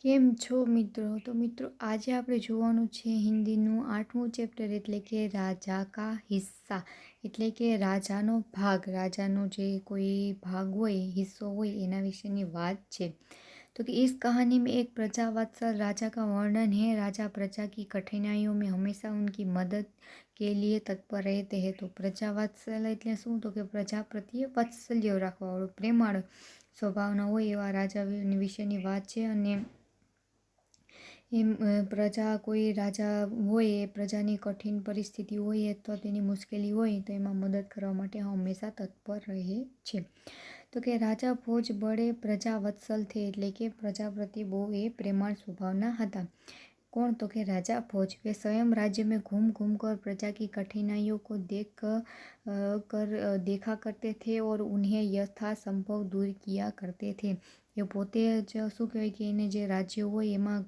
કેમ છો મિત્રો? તો મિત્રો આજે આપણે જોવાનું છે હિન્દીનું 8મું ચેપ્ટર એટલે કે રાજા કા હિસ્સા એટલે કે રાજાનો ભાગ. રાજાનો જે કોઈ ભાગ હોય, હિસ્સો હોય એના વિશેની વાત છે. तो कि इस कहानी में एक प्रजा वत्सल राजा का वर्णन है। राजा प्रजा की कठिनाइयों में हमेशा उनकी मदद के लिए तत्पर रहते हैं। तो प्रजा वत्सल એટલે શું? તો કે પ્રજા પ્રત્યે વાત્સલ્ય રાખવાવાળો પ્રેમાળ સ્વભાવના હોય એવા રાજા વિશેની વાત છે. અને પ્રજા કોઈ રાજા હોય એ પ્રજાની કઠિન પરિસ્થિતિ હોય અથવા તેની મુશ્કેલી હોય તો એમાં મદદ કરવા માટે હંમેશા તત્પર રહે છે. તો કે રાજા ભોજ બડે પ્રજા વત્सल थे એટલે કે પ્રજા પ્રત્યે બહુ એ પ્રેમાળ સ્વભાવના હતા. कौन? तो कि राजा भोज. वे स्वयं राज्य में घूम घूम कर प्रजा की कठिनाइयों को देखा करते थे और उन्हें यथासंभव दूर किया करते थे. એ પોતે જ શું કહેવાય કે એને જે રાજ્ય હોય એમાં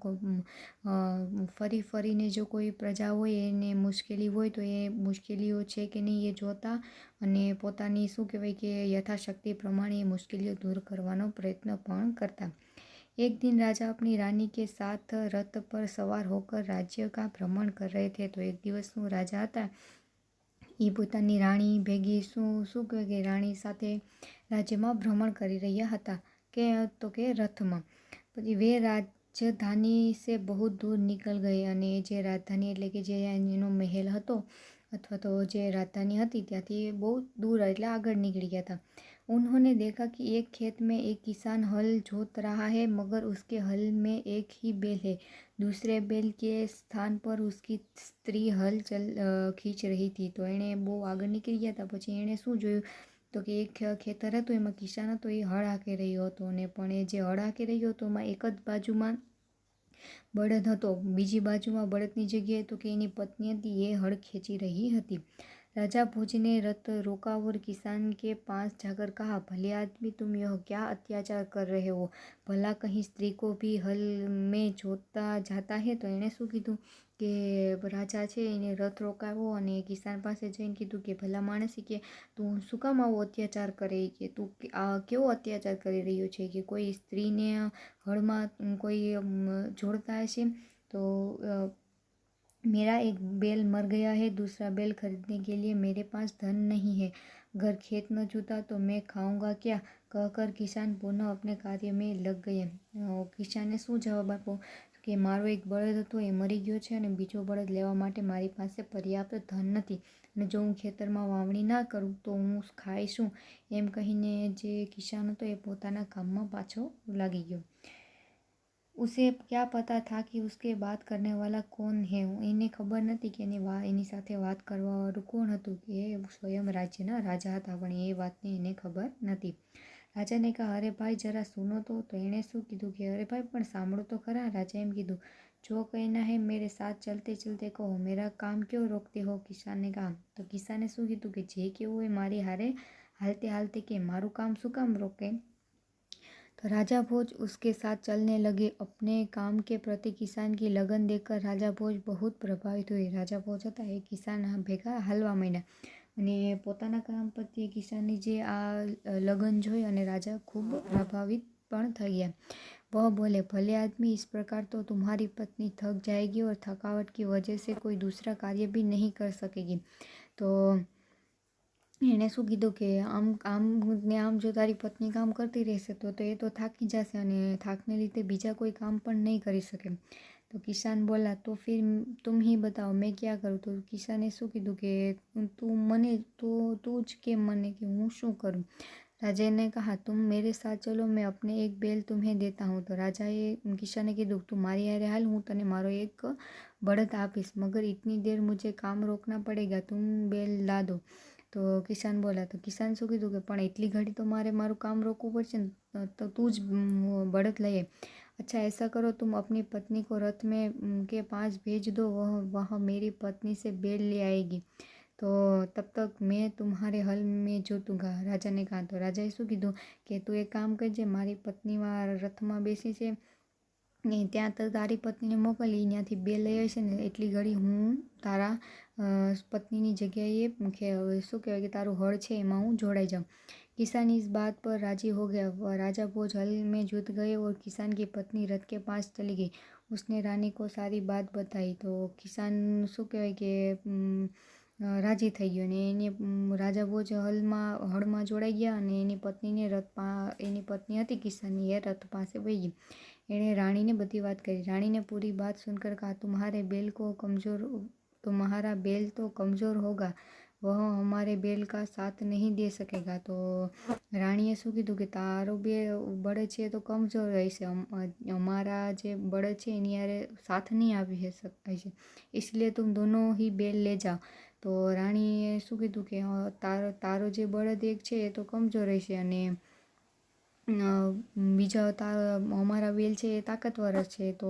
ફરી ફરીને જો કોઈ પ્રજા હોય એને મુશ્કેલી હોય તો એ મુશ્કેલીઓ છે કે નહીં એ જોતા અને પોતાની શું કહેવાય કે યથાશક્તિ પ્રમાણે એ મુશ્કેલીઓ દૂર કરવાનો પ્રયત્ન પણ કરતા. एक दिन राजा अपनी रानी के साथ रथ पर सवार होकर राज्य का भ्रमण कर रहे थे. तो एक દિવસનું રાજા હતા એ પોતાની રાણી ભેગી શું કહે કે રાણી સાથે રાજ્યમાં ભ્રમણ કરી રહ્યા હતા કે તો કે રથમાં. પછી વે રાજધાની સે બહુ દૂર નિકલ ગયે અને જે રાજધાની એટલે કે જે એનો મહેલ હતો અથવા તો જે રાજધાની હતી ત્યાંથી બહુ દૂર એટલે આગળ નીકળી ગયા હતા. उन्होंने देखा कि एक खेत में एक किसान हल जोत रहा है मगर उसके हल में एक ही बैल है. दूसरे बैल के स्थान पर उसकी स्त्री हल खींच रही थी. તો એણે બહુ આગળ નીકળી ગયા હતા. પછી એણે શું જોયું તો કે એક ખેતર હતું એમાં કિસાન હતો એ હળ હાંકી રહ્યો હતો અને પણ એ જે હળ હાંકી રહ્યો હતો એમાં એક જ બાજુમાં બળદ હતો, બીજી બાજુમાં બળદની જગ્યાએ તો કે એની પત્ની હતી એ હળ ખેંચી રહી હતી. राजा भोज ने रथ रोका और किसान के पास जाकर कहा, भले आदमी तुम यह क्या अत्याचार कर रहे हो? भला कहीं स्त्री को भी हल में जोतता जाता है? તો એણે શું કીધું કે રાજા છે એને રથ રોકાવ્યો અને કિસાન પાસે જઈને કીધું કે ભલા માણસી કે તું શું કામ આવો અત્યાચાર કરે કે તું આ કેવો અત્યાચાર કરી રહ્યો છે કે કોઈ સ્ત્રીને હળમાં કોઈ જોડતા હશે તો मेरा एक बैल मर गया है, दूसरा बैल खरीदने के लिए मेरे पास धन नहीं है, घर खेत न जुता तो मैं खाऊंगा क्या? कहकर किसान पुनः अपने कार्य में लग गए. કિસાને શું જવાબ આપ્યો કે મારો એક બળદ હતો એ મરી ગયો છે અને બીજો બળદ લેવા માટે મારી પાસે પર્યાપ્ત ધન નથી અને જો હું ખેતરમાં વાવણી ના કરું તો હું ખાઈ શું? એમ કહીને જે કિસાન હતો એ પોતાના કામમાં પાછો લાગી ગયો. उसे क्या पता था कि उसके बात करने वाला कौन है. એને ખબર નથી કે એની સાથે વાત કરવાવાળું કોણ હતું કે એ સ્વયં રાજ્યના રાજા હતા પણ એ વાતની એને ખબર નથી. રાજાને કહા, અરે ભાઈ જરા સુનો તો એણે શું કીધું કે અરે ભાઈ પણ સાંભળો તો ખરા. રાજા એમ કીધું, જો કહેના હે મેરે સાથ ચલતે ચલતે કહો, મેરા કામ ક્यों રોકતે હો? કિસાને કહા. તો કિસાને શું કીધું કે જે કેવું હોય મારી હારે હાલતે હાલતે કે મારું કામ શું કામ રોકે? तो राजा भोज उसके साथ चलने लगे. अपने काम के प्रति किसान की लगन देखकर राजा भोज बहुत प्रभावित हुए. રાજા ભોજ હતા એ કિસાન ભેગા હાલવા માંડ્યા અને પોતાના કામ પ્રત્યે કિસાનની જે આ લગન જોઈ અને રાજા ખૂબ પ્રભાવિત પણ થઈ ગયા. वह बोले, भले आदमी इस प्रकार तो तुम्हारी पत्नी थक जाएगी और थकावट की वजह से कोई दूसरा कार्य भी नहीं कर सकेगी. तो એણે શું કીધું કે આમ જો તારી પત્ની કામ કરતી રહેશે તો એ તો થાકી જશે અને થાકને લીધે બીજા કોઈ કામ પણ નહીં કરી શકે. તો કિસાન બોલા, તો ફિર તુમ હી બતાવો મેં ક્યાં કરું? તો કિસાને શું કીધું કે તું જ કે મને કે હું શું કરું? राजा ने कहा, तुम मेरे साथ चलो मैं अपने एक बैल तुम्हें देता हूँ. તો રાજાએ કિસાને કીધું તું મારી હારે હાલ હું તને મારો એક બળદ આપીશ, મગર ઇતની દેર મુझे काम रोकना पड़ेगा, तुम बैल ला दो. તો કિસાન બોલા. તો કિસાન શું કીધું કે પણ એટલી ઘડી તો મારું કામ રોકવું પડશે ને તો તું જ બળદ લઈએ. अच्छा ऐसा करो तुम अपनी पत्नी को रथ में के पास भेज दो, वह मेरी पत्नी से बैल ले आएगी, तो तब तक मैं तुम्हारे हल में जोतूंगा. રાજાને કહા. તો રાજાએ શું કીધું કે તું એક કામ કરજે, મારી પત્નીમાં રથમાં બેસી છે ને ત્યાં તો તારી પત્નીને મોકલી ત્યાંથી બે લઈ આવશે ને એટલી ઘડી હું તારા પત્નીની જગ્યાએ શું કહેવાય કે તારું હળ છે એમાં હું જોડાઈ જાઉં. किसान इस बात पर राजी हो गया। वह राजा भोज हल में जुट गए और किसान की पत्नी रथ के पास चली गई। उसने रानी को सारी बात बताई तो किसान શું કહેવાય કે રાજી થઈ ગયો ને એને રાજા ભોજ હળમાં જોડાઈ ગયા અને એની પત્નીને એની પત્ની હતી કિસાનની એ રથ પાસે વહી ગઈ। એણે રાણીને બધી વાત કરી। रानी ने पूरी बात सुनकर कहा, तुम्हारा बैल तो कमज़ोर होगा, वह हमारे बैल का साथ नहीं दे सकेगा। तो રાણીએ શું કીધું કે તારો બે બળદ છે તો કમજોર રહેશે, અમારા જે બળદ છે એની યારે સાથ નહીં આવી શકાય છે, इसलिए तुम दोनों ही बैल ले जाओ। તો રાણીએ શું કીધું કે તારો જે બળદ એક છે એ તો કમજોર રહેશે અને બીજા અમારા બેલ છે એ તાकतवर છે, तो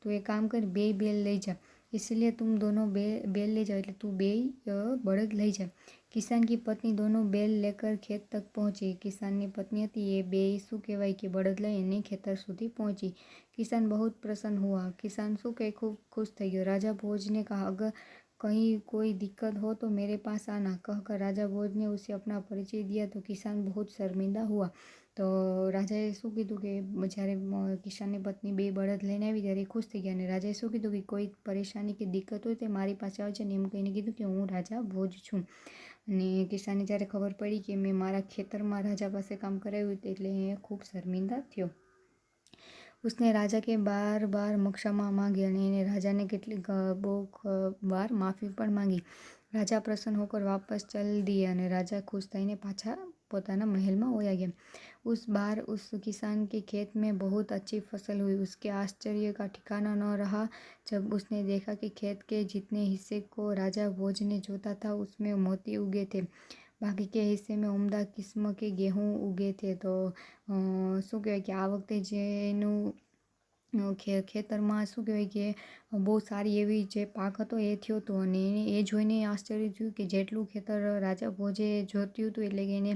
તું एक काम कर બે બેલ લઈ જા, इसलिए तुम दोनों बैल ले जाओ, એટલે તું બે બળદ લઈ જા। किसान की पत्नी दोनों बैल लेकर खेत तक पहुंची। किसानની પત્ની હતી એ બે શું કહેવાય કે બળદ લઈને ખેતર સુધી પહોંચી। किसान बहुत प्रसन्न हुआ। किसान શું કે खूब खुश થઈ ગયો। राजा भोज ने कहा, अगर कहीं कोई दिक्कत हो तो मेरे पास आना, कहकर राजा भोज ने उसे अपना परिचय दिया। तो किसान बहुत शर्मिंदा हुआ। તો રાજાએ શું કીધું કે જ્યારે કિસાનની પત્ની બે બળદ લઈને આવી ત્યારે ખુશ થઈ ગયા અને રાજાએ શું કીધું કે કોઈ પરેશાની કે દિક્કત હોય તો મારી પાસે આવજે ને એમ કહીને કીધું કે હું રાજા ભોજ છું। અને કિસાનને જ્યારે ખબર પડી કે મેં મારા ખેતરમાં રાજા પાસે કામ કરાવ્યું એટલે એ ખૂબ શર્મિંદા થયો। उसने राजा के बार बार क्षमा मांगी અને એને રાજાને કેટલીક બહુ વાર માફી પણ માંગી। राजा प्रसन्न होकर वापस चल दिए અને राजा खुश થઈને પાછા પોતાના મહેલમાં વયા ગયા। उस बार उस किसान के खेत में बहुत अच्छी फसल हुई। उसके आश्चर्य का ठिकाना न रहा जब उसने देखा कि खेत के जितने हिस्से को राजा भोज ने जोता था उसमें मोती उगे थे, बाकी के हिस्से में उम्दा किस्म के गेहूँ उगे थे। तो શું કહેવાય કે આ વખતે જે એનું ખેતરમાં શું કહેવાય કે બહુ સારી એવી જે પાક હતો એ થયો હતો અને એને એ જોઈને આશ્ચર્ય થયું કે જેટલું ખેતર રાજા ભોજે જોત્યું હતું એટલે કે એને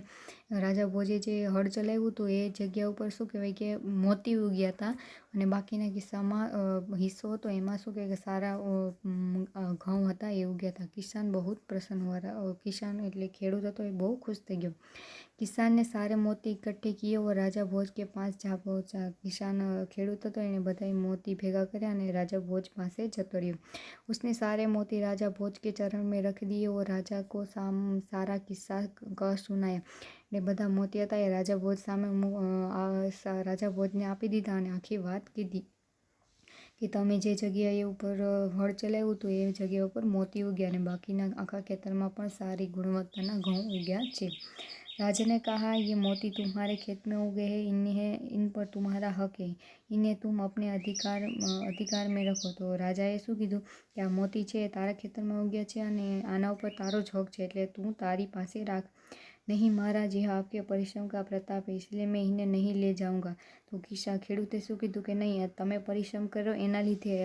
રાજા ભોજે જે હળ ચલાવ્યું હતું એ જગ્યા ઉપર શું કહેવાય કે મોતી ઉગ્યા હતા અને બાકીના કિસ્સામાં હિસ્સો હતો એમાં શું કહેવાય કે સારા ઘઉં હતા એ ઉગ્યા હતા। કિસાન બહુ પ્રસન્ન हुआ। કિસાન એટલે ખેડૂત હતો એ બહુ ખુશ થઈ ગયો। किसान ने सारे मोती इकट्ठे किए और राजा भोज के पास जा पहुंचा। किसान ખેડૂત હતો એને બધા મોતી ભેગા કર્યા અને રાજા ભોજ પાસે જતો રહ્યો। उसने सारे मोती राजा भोज के चरण में रख दिए और राजा को सारा किस्सा कह सुनाया। એટલે બધા મોતી હતા એ રાજા ભોજ સામે રાજા ભોજને આપી દીધા અને આખી વાત કીધી કે તમે જે જગ્યાએ ઉપર હળ ચલાવ્યું હતું એ જગ્યા ઉપર મોતી ઉગ્યા અને બાકીના આખા ખેતરમાં પણ સારી ગુણવત્તાના ઘઉં ઉગ્યા છે। राजा ने कहा, ये मोती तुम्हारे खेत में उगे हैं, इन पर तुम्हारा हक है, इन्हें तुम अपने अधिकार में रखो। तो રાજાએ શું કીધું કે આ મોતી છે એ તારા ખેતરમાં ઉગ્યા છે અને આના ઉપર તારો જ હક છે એટલે તું તારી પાસે રાખ। नहीं महाराज, यह आपके परिश्रम का प्रताप है, इसलिए मैं इन्हें नहीं ले जाऊंगा। तो ખેડૂતે શું કીધું કે નહીં, તમે પરિશ્રમ કરો એના લીધે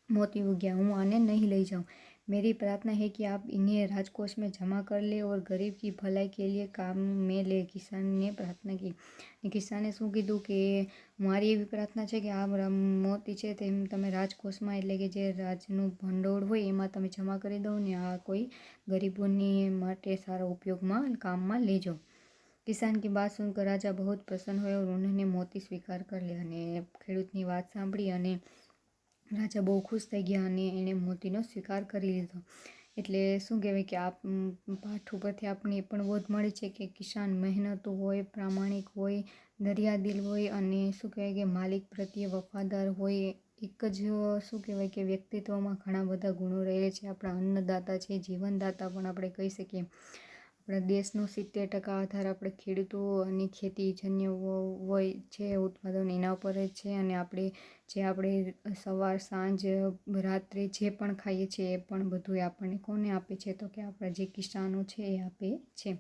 मोती उग्या, हूँ आने नहीं ले जाऊँ। मेरी प्रार्थना है कि आप इन्हें राजकोष में जमा कर ले और गरीब की भलाई के लिए काम में ले। किसान ने प्रार्थना की। કિસાને શું કીધું કે મારી એવી પ્રાર્થના છે કે આ મોતી છે તે તમે રાજકોષમાં એટલે કે જે રાજનું ભંડોળ હોય એમાં તમે જમા કરી દો ને આ કોઈ ગરીબોની માટે સારા ઉપયોગમાં કામમાં લેજો। किसान की बात सुनकर राजा बहुत प्रसन्न हुए और उन्होंने मोती स्वीकार कर लिया। અને ખેડૂતની વાત સાંભળી અને રાજા બહુ ખુશ થઈ ગયા અને એણે મોતીનો સ્વીકાર કરી લીધો। એટલે શું કહેવાય કે આ પાઠ ઉપરથી આપણને એ પણ બોધ મળે છે કે કિસાન મહેનતુ હોય, પ્રામાણિક હોય, દરિયાદિલ હોય અને શું કહેવાય કે માલિક પ્રત્યે વફાદાર હોય। એક જ શું કહેવાય કે વ્યક્તિત્વમાં ઘણા બધા ગુણો રહે છે। આપણા અન્નદાતા છે, જીવનદાતા પણ આપણે કહી શકીએ। આપણા દેશનો 70% આધાર આપણે ખેડૂતો અને ખેતીજન્ય હોય છે ઉત્પાદન એના ઉપર જ છે અને આપણે સવાર સાંજ રાત્રે જે પણ ખાઈએ છીએ એ પણ બધું આપણને કોને આપે છે તો કે આપણા જે કિસાનો છે એ આપે છે।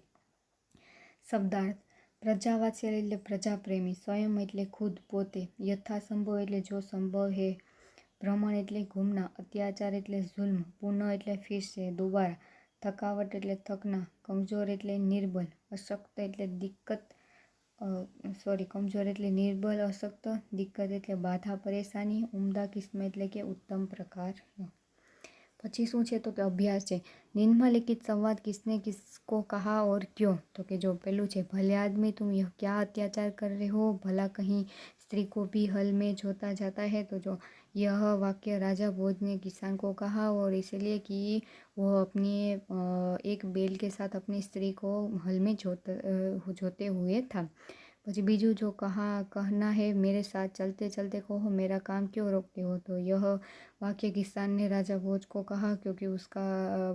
શબ્દાર્થ: પ્રજાવાત્સલ્ય એટલે પ્રજાપ્રેમી, સ્વયં એટલે ખુદ પોતે, યથાસંભવ એટલે જો સંભવ હે, ભ્રમણ એટલે ઘૂમના, અત્યાચાર એટલે જુલ્મ, પુનઃ એટલે ફિર સે દોબારા, થકાવટ એટલે થકના, કમજોર એટલે નિર્બલ, અશક્ત એટલે કમજોર એટલે નિર્બલ અશક્ત, દિક્કત એટલે બાધા પરેશાની, ઉમદા કિસ્મ એટલે કે ઉત્તમ પ્રકાર। પછી શું છે તો કે અભ્યાસ છે। निम्नलिखित लिखित संवाद किसने किसको कहा और क्यों। तो कि जो पहलू है, भले आदमी तुम यह क्या अत्याचार कर रहे हो, भला कहीं स्त्री को भी हल में जोता जाता है। तो जो यह वाक्य राजा भोज ने किसान को कहा और इसलिए कि वो अपनी एक बैल के साथ अपनी स्त्री को हल में जोते हुए था। પછી બીજું जो कहना है मेरे साथ चलते चलते कहो मेरा काम क्यों रोकते हो। तो यह वाक्य किसान ने राजा भोज को कहा क्योंकि उसका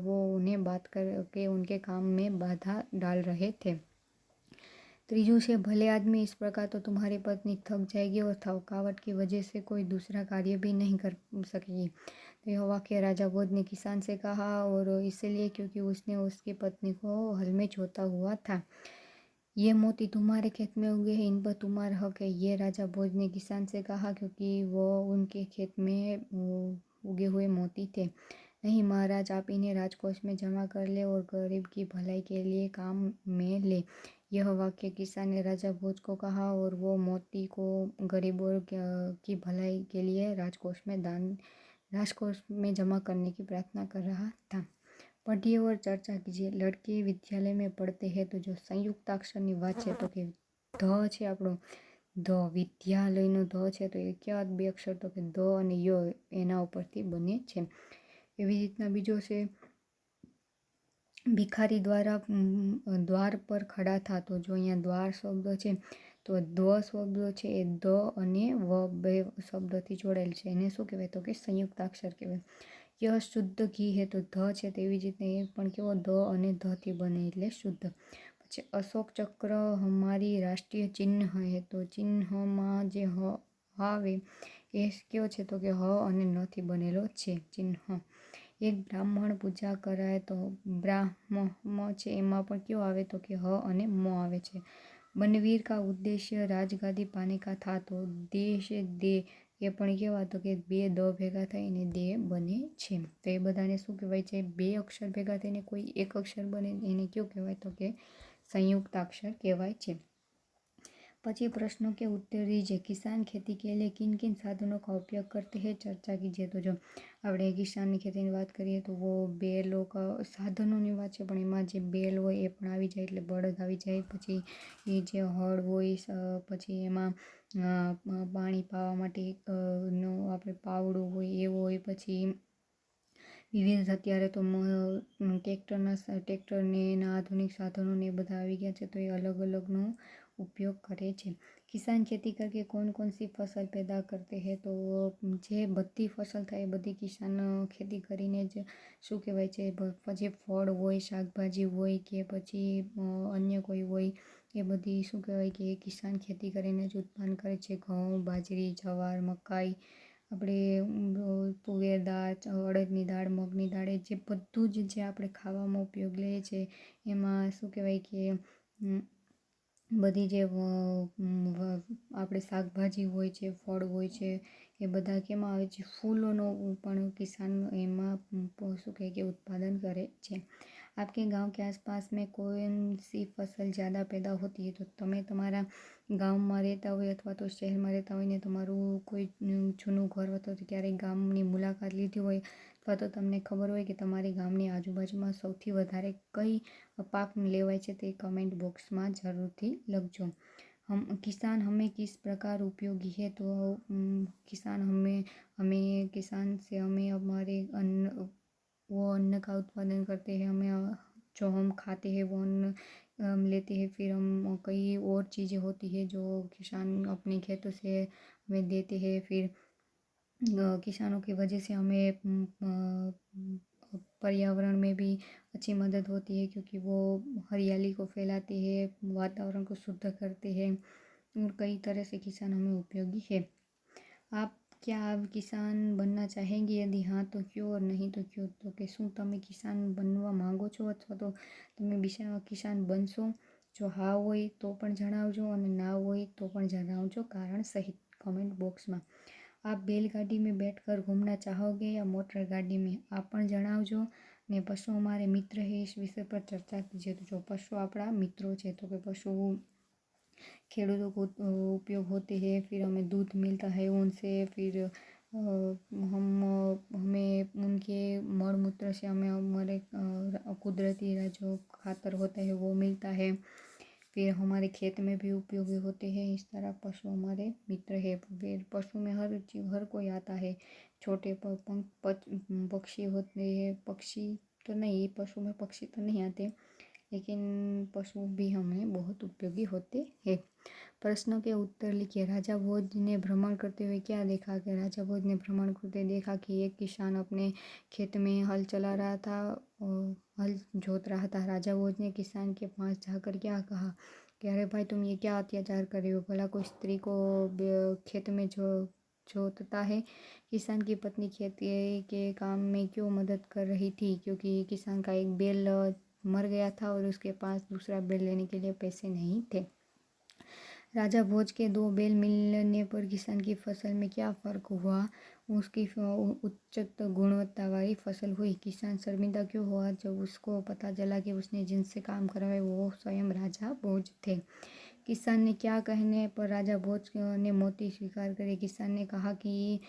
वो उन्हें बात करके उनके काम में बाधा डाल रहे थे। त्रीजू से भले आदमी इस प्रकार तो तुम्हारी पत्नी थक जाएगी और थकावट की वजह से कोई दूसरा कार्य भी नहीं कर सकेगी। तो यह वाक्य राजा भोज ने किसान से कहा और इसलिए क्योंकि उसने उसकी पत्नी को हल में जोता हुआ था। ये मोती तुम्हारे खेत में उगे हैं, इन पर तुम्हारा हक है, ये राजा भोज ने किसान से कहा क्योंकि वो उनके खेत में उगे हुए मोती थे। नहीं महाराज, आप इन्हें राजकोष में जमा कर ले और गरीब की भलाई के लिए काम में ले। यह वाक्य किसान ने राजा भोज को कहा और वो मोती को गरीबों की भलाई के लिए राजकोष में जमा करने की प्रार्थना कर रहा था। पढ़िए और चर्चा कीजिए। लड़के विद्यालय में पढ़ते हैं तो जो संयुक्ताक्षर ની વાત છે તો કે ધ છે આપણો ધ વિદ્યાલયનો ધ છે તો એ કયા બે અક્ષર તો કે ધ અને ય એના ઉપરથી બને છે। એવી રીતના બીજો છે ભિખારી દ્વાર પર ખડા થા। તો જો અહીંયા દ્વાર શબ્દ છે તો દ્વ શબ્દ છે એ દ અને વ બે શબ્દથી જોડાયેલ છે, એને શું કહેવાય તો કે સંયુક્તાક્ષર કહેવાય। यह शुद्ध घी है तो ध છે તેવી જ રીતે એ પણ કેવો ધ અને ધ થી બને એટલે શુદ્ધ। પછી અશોક ચક્ર हमारी राष्ट्रीय चिन्ह है। तो ચિહ્નમાં જે હ આવે એ કયો છે તો કે હ અને ન થી બનેલો છે ચિહ્ન। એક બ્રાહ્મણ પૂજા કરાય તો બ્રાહ્મ છે એમાં પણ કયો આવે તો કે હ અને મ આવે છે। बनवीर का उद्देश्य राजगादी पाने का था। तो उद्देश्य दे એ પણ કેવા તો કે બે દ ભેગા થઈને દે બને છે। તો એ બધાને શું કહેવાય છે, બે અક્ષર ભેગા થઈને કોઈ એક અક્ષર બને એને કયો કહેવાય તો કે संयुक्ताक्षर કહેવાય છે। પછી પ્રશ્નો के उत्तर दीजिए। किसान खेती के लिए किन किन साधनों का उपयोग करते हैं, चर्चा कीजिए। तो જો આપણે કિસાનની ખેતીની વાત કરીએ તો वो બેલો સાધનોની વાત છે પણ એમાં જે બેલ હોય એ પણ આવી જાય એટલે બળદ આવી જાય। પછી એ જે હળ હોય પછી એમાં પાણી પાવા માટે નો આપણે પાવડું હોય એવો હોય। પછી વિવિધ અત્યારે તો ટ્રેક્ટરને એના આધુનિક સાધનોને એ બધા આવી ગયા છે તો એ અલગ અલગનો उपयोग करे છે। किसान खेती करके कौन कौन सी फसल पैदा करते हैं। तो જે બધી ફસલ થાય એ બધી કિસાન ખેતી કરીને જ શું કહેવાય છે, પછી ફળ હોય, શાકભાજી હોય કે પછી અન્ય કોઈ હોય એ બધી શું કહેવાય કે એ કિસાન ખેતી કરીને જ ઉત્પન્ન કરે છે। ઘઉં, બાજરી, જવાર, મકાઈ, આપણે તુવેર દાળ, અડદની દાળ, મગની દાળ, એ જે બધું જ જે આપણે ખાવામાં ઉપયોગ લઈએ છીએ એમાં શું કહેવાય કે બધી જે આપણે શાકભાજી હોય છે, ફળ હોય છે એ બધા કેમાં આવે છે, ફૂલોનો પણ કિસાન એમાં શું કહે કે उत्पादन કરે છે। आपके गांव के आसपास में कौन सी फसल ज़्यादा पैदा होती है। तो તમે તમારા ગામમાં રહેતા હોય અથવા તો શહેરમાં રહેતા હોય ને તમારું કોઈ જૂનું ઘર અથવા તો ક્યારેક ગામની મુલાકાત લીધી હોય અથવા તો તમને ખબર હોય કે તમારી ગામની આજુબાજુમાં સૌથી વધારે કઈ પાક લેવાય છે તે કમેન્ટ બોક્સમાં જરૂરથી લખજો। किसान हमें किस प्रकार उपयोगी है। तो किसान हमें किसान से हमें हमारे वो अन्न का उत्पादन करते हैं, हमें जो हम खाते हैं वो अन्न हम लेते हैं, फिर हम कई और चीज़ें होती है जो किसान अपने खेतों से हमें देते हैं। फिर किसानों की वजह से हमें पर्यावरण में भी अच्छी मदद होती है क्योंकि वो हरियाली को फैलाते हैं, वातावरण को शुद्ध करते हैं और कई तरह से किसान हमें उपयोगी है। आप क्या आप किसान बनना चाहेंगे, यदि हाँ तो क्यों और नहीं तो क्यों। तो કે શું તમે કિસાન બનવા માંગો છો અથવા તો તમે કિસાન બનશો। જો હા હોય તો પણ જણાવજો અને ના હોય તો પણ જણાવજો કારણ સહિત કમેન્ટ બોક્સમાં। आप बैलगाड़ी में बैठकर घूमना चाहोगे या मोटर गाड़ी में, आप પણ જણાવજો। ને પશુ हमारे मित्र है, इस विषय पर चर्चा कीजिए। तो जो पशु આપણા મિત્રો છે તો કે पशु खेडूतों को उपयोग होते हैं, फिर हमें दूध मिलता है उनसे, फिर हमें उनके मल मूत्र से हमें हमारे कुदरती जो खातर होता है वो मिलता है, फिर हमारे खेत में भी उपयोगी होते हैं। इस तरह पशु हमारे मित्र है। फिर पशु में हर चीज हर कोई आता है। छोटे पक्षी होते हैं, पक्षी तो नहीं, पशु में पक्षी तो नहीं आते, लेकिन पशु भी हमें बहुत उपयोगी होते हैं। प्रश्नों के उत्तर लिखिए। राजा भोज ने भ्रमण करते हुए क्या देखा? कि राजा भोज ने भ्रमण करते देखा कि एक किसान अपने खेत में हल चला रहा था और हल जोत रहा था। राजा भोज ने किसान के पास जाकर क्या कहा कि अरे भाई, तुम ये क्या अत्याचार कर रहे हो? भला कोई स्त्री को खेत में जोतता है? किसान की पत्नी खेती के काम में क्यों मदद कर रही थी? क्योंकि किसान का एक बैल मर गया था और उसके पास दूसरा बैल लेने के लिए पैसे नहीं थे। राजा भोज के दो बैल मिलने पर किसान की फसल में क्या फर्क हुआ? उसकी उच्च गुणवत्ता वाली फसल हुई। किसान शर्मिंदा क्यों हुआ जब उसको पता चला कि उसने जिनसे काम करवाए वो स्वयं राजा भोज थे? किसान ने क्या कहने पर राजा भोज ने मोती स्वीकार करे? किसान ने कहा कि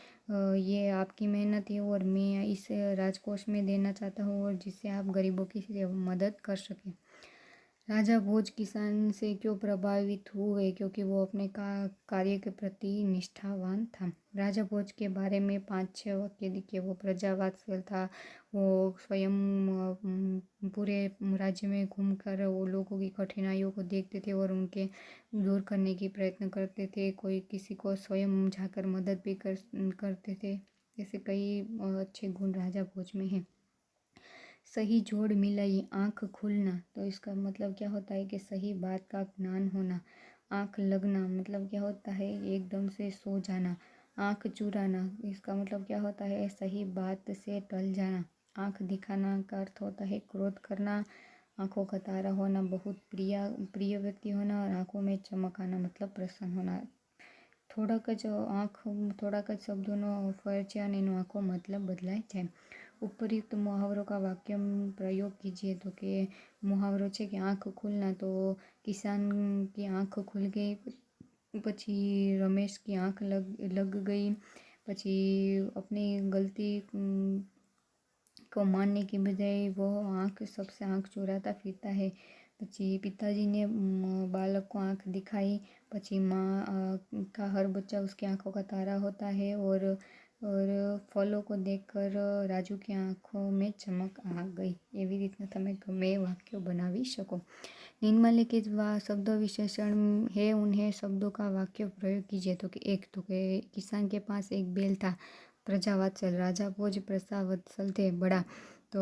ये आपकी मेहनत है और मैं इस राजकोष में देना चाहता हूँ और जिससे आप गरीबों की मदद कर सकें। राजा भोज किसान से क्यों प्रभावित हुए? क्योंकि वो अपने कार्य के प्रति निष्ठावान था। राजा भोज के बारे में 5-6 वाक्य लिखे। वो प्रजावात्सल था। वो स्वयं पूरे राज्य में घूमकर वो लोगों की कठिनाइयों को देखते थे और उनके दूर करने की प्रयत्न करते थे। कोई किसी को स्वयं जाकर मदद भी करते थे। ऐसे कई अच्छे गुण राजा भोज में हैं। सही जोड़ मिलाई। आँख खुलना, तो इसका मतलब क्या होता है कि सही बात का ज्ञान होना। आँख लगना मतलब क्या होता है? एकदम से सो जाना। आँख चुराना, इसका मतलब क्या होता है? सही बात से टल जाना। आँख दिखाना का अर्थ होता है क्रोध करना। आँखों का तारा होना, बहुत प्रिय व्यक्ति होना, और आँखों में चमक आना मतलब प्रसन्न होना। થોડાક જ શબ્દોનો ફેર છે અને એનો આખો મતલબ બદલાય છે। उपयुक्त मुहावरों का वाक्य प्रयोग कीजिए। तो कि मुहावरो है कि आँख खुलना, तो किसान की आँख खुल गई, पछी रमेश की आँख लग गई, पछी अपनी गलती को मानने की बजाय वो सबसे आँख चुराता फिरता है। पछी पिताजी ने बालक को आँख दिखाई। पछी माँ का हर बच्चा उसकी आँखों का तारा होता है। और फलों को देखकर राजू की आँखों में चमक आ गई। एवी रीतना तमे गमे वाक्यों बनावी शको। निम्नलिखित शब्द विशेषण है, उन्हें शब्दों का वाक्य प्रयोग कीजिए। तो कि एक, तो कि किसान के पास एक बैल था। प्रजावत्सल, राजा भोज प्रजावत्सल थे, बड़ा, तो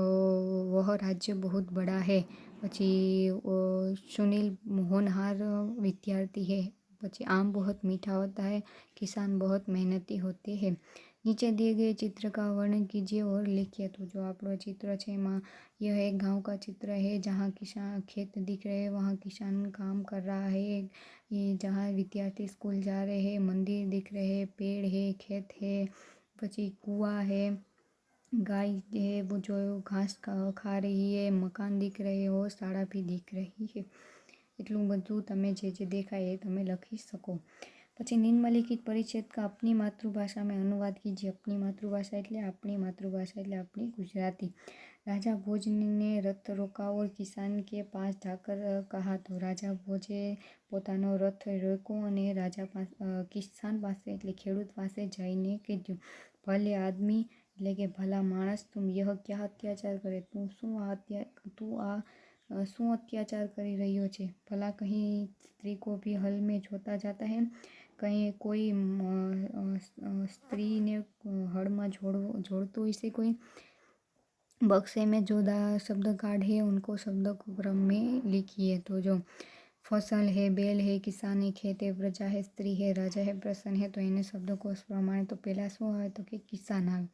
वह राज्य बहुत बड़ा है। पछी सुनील होनहार विद्यार्थी है। पछी आम बहुत मीठा होता है। किसान बहुत मेहनती होते हैं। नीचे दिए गए चित्र का वर्णन कीजिए और लिखिए। तो जो आपका चित्र है माँ, यह एक गांव का चित्र है जहाँ किसान खेत दिख रहे हैं, वहाँ किसान काम कर रहा है। ये जहाँ विद्यार्थी स्कूल जा रहे हैं, मंदिर दिख रहे हैं, पेड़ है, खेत है, पछी कुआ है, गाय है वो जो घास खा रही है, मकान दिख रहे हो, शाळा भी दिख रही है। એટલું બધું તમે જે દેખાય એ તમે લખી શકો। પછી નિમ્નલિખિત પરિच्छेद का अपनी मातृभाषा में अनुवाद कीजिए। अपनी मातृभाषा એટલે આપણી गुजराती। राजा भोज ने रथ रोका और किसान के पास जाकर कहा। तो राजा भोजे પોતાનો રથ રોક્યો અને કિસાન પાસે એટલે ખેડૂત પાસે જઈને કીધું, ભલે આદમી એટલે કે ભલા માણસ, તું यह क्या અત્યાચાર કરે? તું આ શું અત્યાચાર કરી રહ્યો છે? ભલા કहीं स्त्री को भी हल में जोता जाता है? कहीं कोई स्त्री ने हल में जोड़तो इसे कोई? बक्से में जो शब्द काढ़े उनको शब्द क्रम में लिखिए। तो जो फसल है, बैल है, किसान है, खेत है, प्रजा है, स्त्री है, राजा है, प्रसन्न है, तो એને શબ્દકોશ પ્રમાણે તો પહેલાં શું આવે? તો કે કિસાન આવે,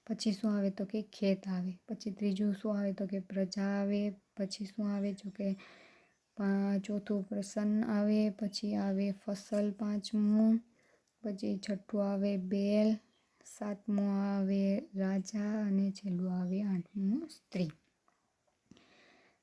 પછી શું આવે? તો કે ખેત આવે, પછી ત્રીજું શું આવે? તો કે પ્રજા આવે, પછી શું આવે? જો કે ચોથું પ્રસન્ન આવે, પછી આવે ફસલ પાંચમું, પછી છઠ્ઠું આવે બેલ, સાતમું આવે રાજા અને છેલ્લું આવે આઠમું સ્ત્રી।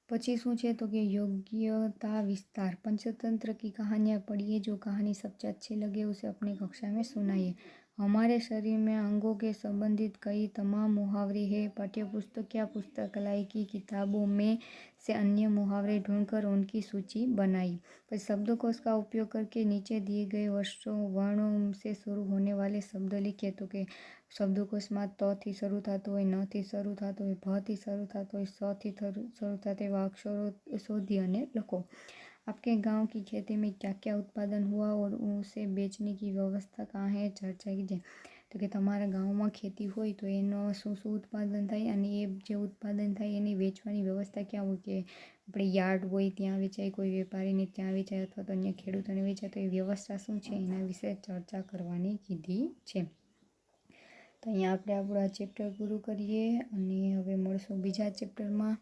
પછી શું છે? તો કે योग्यता विस्तार। पंचतंत्र की कहानियाँ पढ़िए। जो कहानी सबसे अच्छी लगे उसे अपनी कक्षा में सुनाइए। हमारे शरीर में अंगों के संबंधित कई तमाम मुहावरे हैं। पाठ्यपुस्तक या पुस्तकालय की किताबों में से अन्य मुहावरे ढूंढकर उनकी सूची बनाई। पर शब्दकोश का उपयोग करके नीचे दिए गए वर्णों से शुरू होने वाले शब्द लिखे। तो कि शब्दकोशમાં त થી શરૂ થતો હોય, ન થી શરૂ થતો હોય, ભ થી શરૂ થતો હોય, સ થી શરૂ થતા એવા અક્ષરો શોધી અને લખો। आपके गांव की खेती में क्या क्या उत्पादन हुआ और उसे बेचने की व्यवस्था कहाँ है, चर्चा कीजिए। तो कि તમારા ગામમાં ખેતી હોય તો એનો શું શું ઉત્પાદન થાય અને એ જે ઉત્પાદન થાય એની વેચવાની વ્યવસ્થા ક્યાં હોય, કે આપણે યાર્ડ હોય ત્યાં વેચાય, કોઈ વેપારીને ત્યાં વેચાય અથવા તો અન્ય ખેડૂતોને વેચાય, તો એ વ્યવસ્થા શું છે એના વિશે ચર્ચા કરવાની કીધી છે। તો અહીંયા આપણે આપણું આ ચેપ્ટર પૂરું કરીએ અને હવે મળશું બીજા ચેપ્ટરમાં।